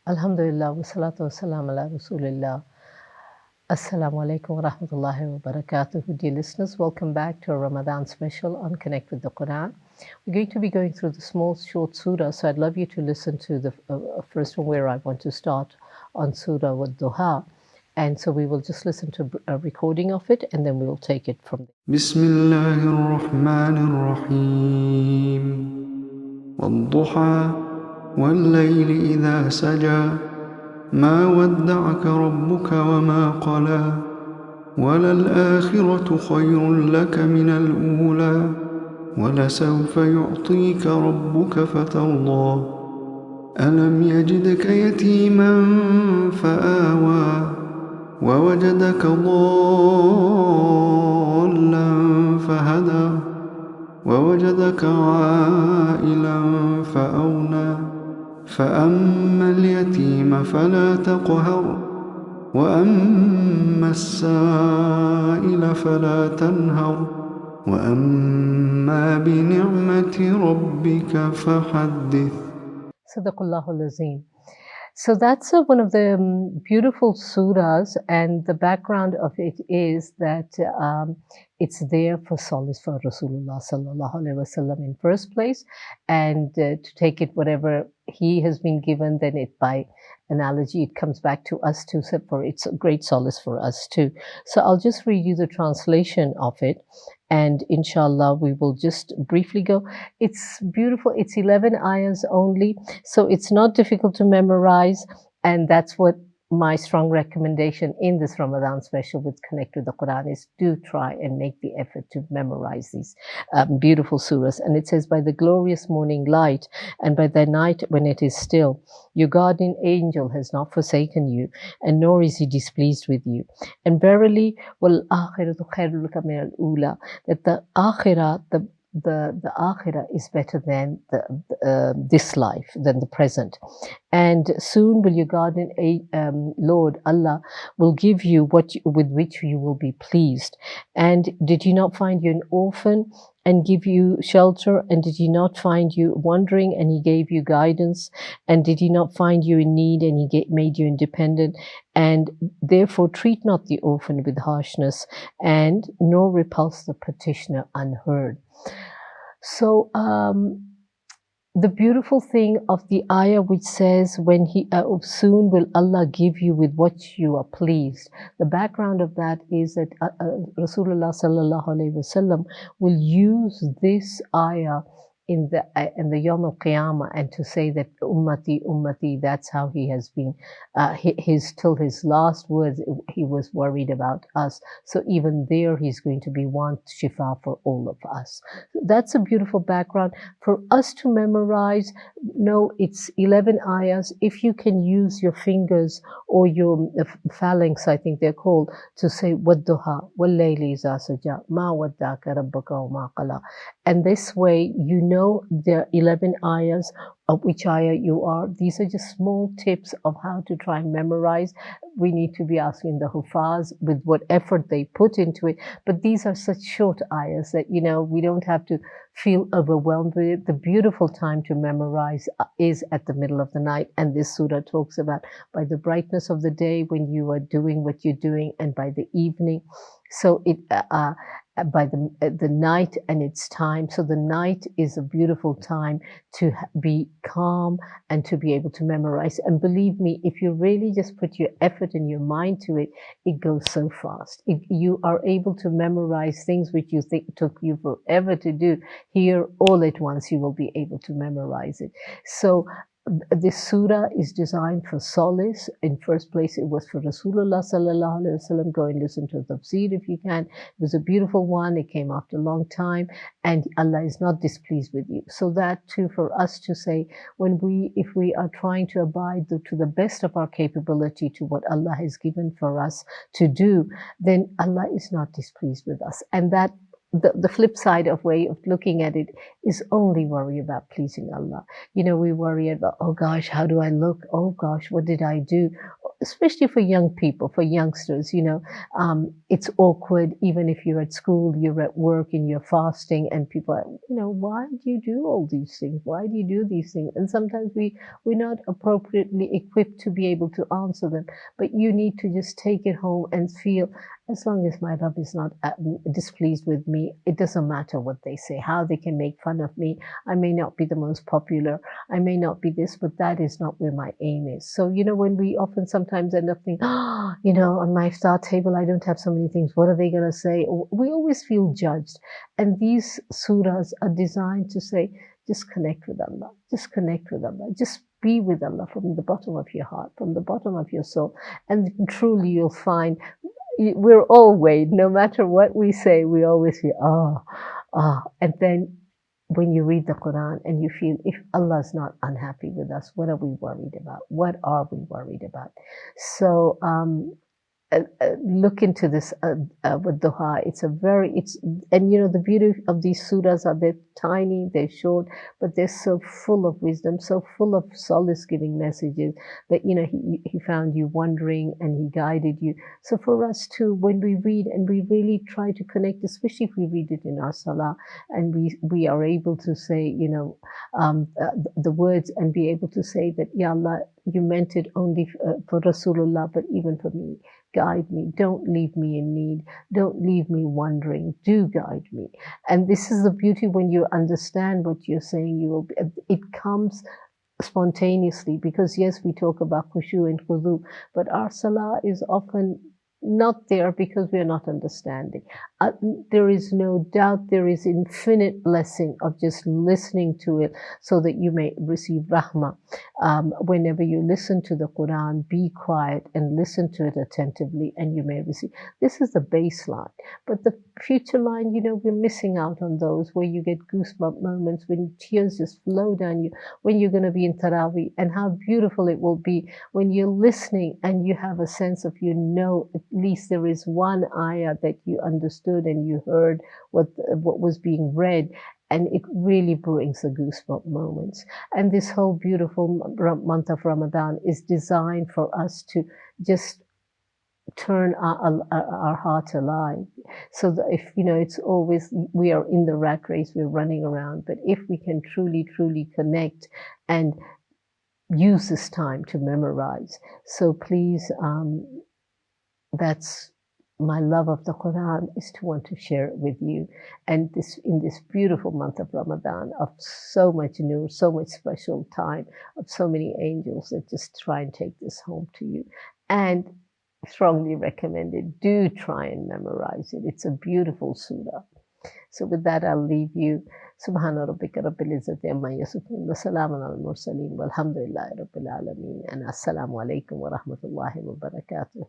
Alhamdulillah, wa salatu wa salam ala Rasulillah. Assalamu alaikum wa rahmatullahi wa barakatuh. Dear listeners, welcome back to a Ramadan special on Connect with the Quran. We're going to be going through the small, short surah, so I'd love you to listen to the first one where I want to start on Surah wa Duha. And so we will just listen to a recording of it and then we will take it from there. Bismillahir Rahmanir Rahim. Wad-duha wal-layli idha saja. ما ودعك ربك وما قلى وللآخرة خير لك من الأولى ولسوف يعطيك ربك فترضى ألم يجدك يتيما فآوى ووجدك ضالا فهدى ووجدك عائلا فأغنى فأما اليتيم فلا تقهر وأما السائل فلا تنهر وأما بنعمة ربك فحدث. Sadaqallahul Azim. So that's one of the beautiful surahs, and the background of it is that it's there for solace for Rasulullah sallallahu alaihi wasallam in first place, and to take it whatever he has been given, then it by analogy it comes back to us too, so for it's a great solace for us too. So I'll just read you the translation of it, and inshallah we will just briefly go. It's beautiful. It's 11 ayahs only, so it's not difficult to memorize, and that's what my strong recommendation in this Ramadan special with Connect with the Quran is: do try and make the effort to memorize these beautiful surahs. And it says, by the glorious morning light and by the night when it is still, your guardian angel has not forsaken you, and nor is he displeased with you. And verily, wal akhiratu khairul laka min al ula, that the akhirah, the akhirah is better than this life, than the present. And soon will your guardian Lord Allah will give you with which you will be pleased. And did he not find you an orphan and give you shelter? And did he not find you wandering and he gave you guidance? And did he not find you in need and he made you independent? And therefore treat not the orphan with harshness, and nor repulse the petitioner unheard. So the beautiful thing of the ayah which says, when he soon will Allah give you with what you are pleased. The background of that is that Rasulullah sallallahu alaihi wasallam will use this ayah in the Yawm al-Qiyamah, and to say that ummati, ummati, that's how he has been, till his last words, he was worried about us. So even there, he's going to be one shifa for all of us. That's a beautiful background for us to memorize. No, it's 11 ayahs. If you can use your fingers or your phalanx, I think they're called, to say wadduha, wal-layli iza saja, ma waddaka rabbuka wa ma qala. And this way, you know there are 11 ayahs, of which ayah you are. These are just small tips of how to try and memorize. We need to be asking the Hufaz with what effort they put into it. But these are such short ayahs that, we don't have to feel overwhelmed with it. The beautiful time to memorize is at the middle of the night. And this surah talks about by the brightness of the day when you are doing what you're doing, and by the evening. So it by the night and its time. So the night is a beautiful time to be calm and to be able to memorize. And believe me, if you really just put your effort and your mind to it, it goes so fast. If you are able to memorize things which you think took you forever to do, here all at once you will be able to memorize it. So this surah is designed for solace. In first place, it was for Rasulullah sallallahu alaihi wasallam. Go and listen to the tafsir if you can. It was a beautiful one. It came after a long time, and Allah is not displeased with you. So that too, for us to say, if we are trying to abide to the best of our capability to what Allah has given for us to do, then Allah is not displeased with us. And that the flip side of way of looking at it is only worry about pleasing Allah. We worry about, oh gosh, how do I look? Oh gosh, what did I do? especially for young people, for youngsters, it's awkward. Even if you're at school, you're at work, and you're fasting, and people are, why do you do all these things? Why do you do these things? And sometimes we're not appropriately equipped to be able to answer them. But you need to just take it home and feel, as long as my Rabb is not displeased with me, it doesn't matter what they say, how they can make fun of me. I may not be the most popular, I may not be this, but that is not where my aim is. So, when we often sometimes end up thinking, on my iftar table, I don't have so many things. What are they going to say? We always feel judged. And these surahs are designed to say, just connect with Allah. Just connect with Allah. Just be with Allah from the bottom of your heart, from the bottom of your soul. And truly you'll find we're all weighed. No matter what we say, we always feel, And then when you read the Quran and you feel, if Allah's not unhappy with us, what are we worried about? What are we worried about? So look into this with duha. And the beauty of these surahs are they're tiny, they're short, but they're so full of wisdom, so full of solace giving messages that, he found you wondering and he guided you. So for us too, when we read and we really try to connect, especially if we read it in our salah and we are able to say, the words and be able to say that, Ya Allah, you meant it only for Rasulullah, but even for me. Guide me. Don't leave me in need. Don't leave me wondering. Do guide me. And this is the beauty when you understand what you're saying. It comes spontaneously, because yes, we talk about khushu and khudu, but our salah is often not there because we are not understanding. There is no doubt there is infinite blessing of just listening to it so that you may receive rahmah. Whenever you listen to the Quran, be quiet and listen to it attentively and you may receive. This is the baseline. But the future line, we're missing out on those where you get goosebump moments, when tears just flow down you, when you're going to be in Taraweeh, and how beautiful it will be when you're listening and you have a sense of, at least there is one ayah that you understood and you heard what was being read, and it really brings the goosebump moments. And this whole beautiful month of Ramadan is designed for us to just turn our heart alive. So that if, it's always, we are in the rat race, we're running around, but if we can truly, truly connect and use this time to memorize. So please, that's my love of the Quran, is to want to share it with you. And in this beautiful month of Ramadan, of so much new, so much special time, of so many angels that just try and take this home to you. And strongly recommended. Do try and memorize it. It's a beautiful surah. So with that, I'll leave you. Subhana rabbika rabbil izzati amma yasifun wa salamun al mursaleen walhamdulillahi rabbil alameen, and assalamu alaikum wa rahmatullahi wa barakatuh.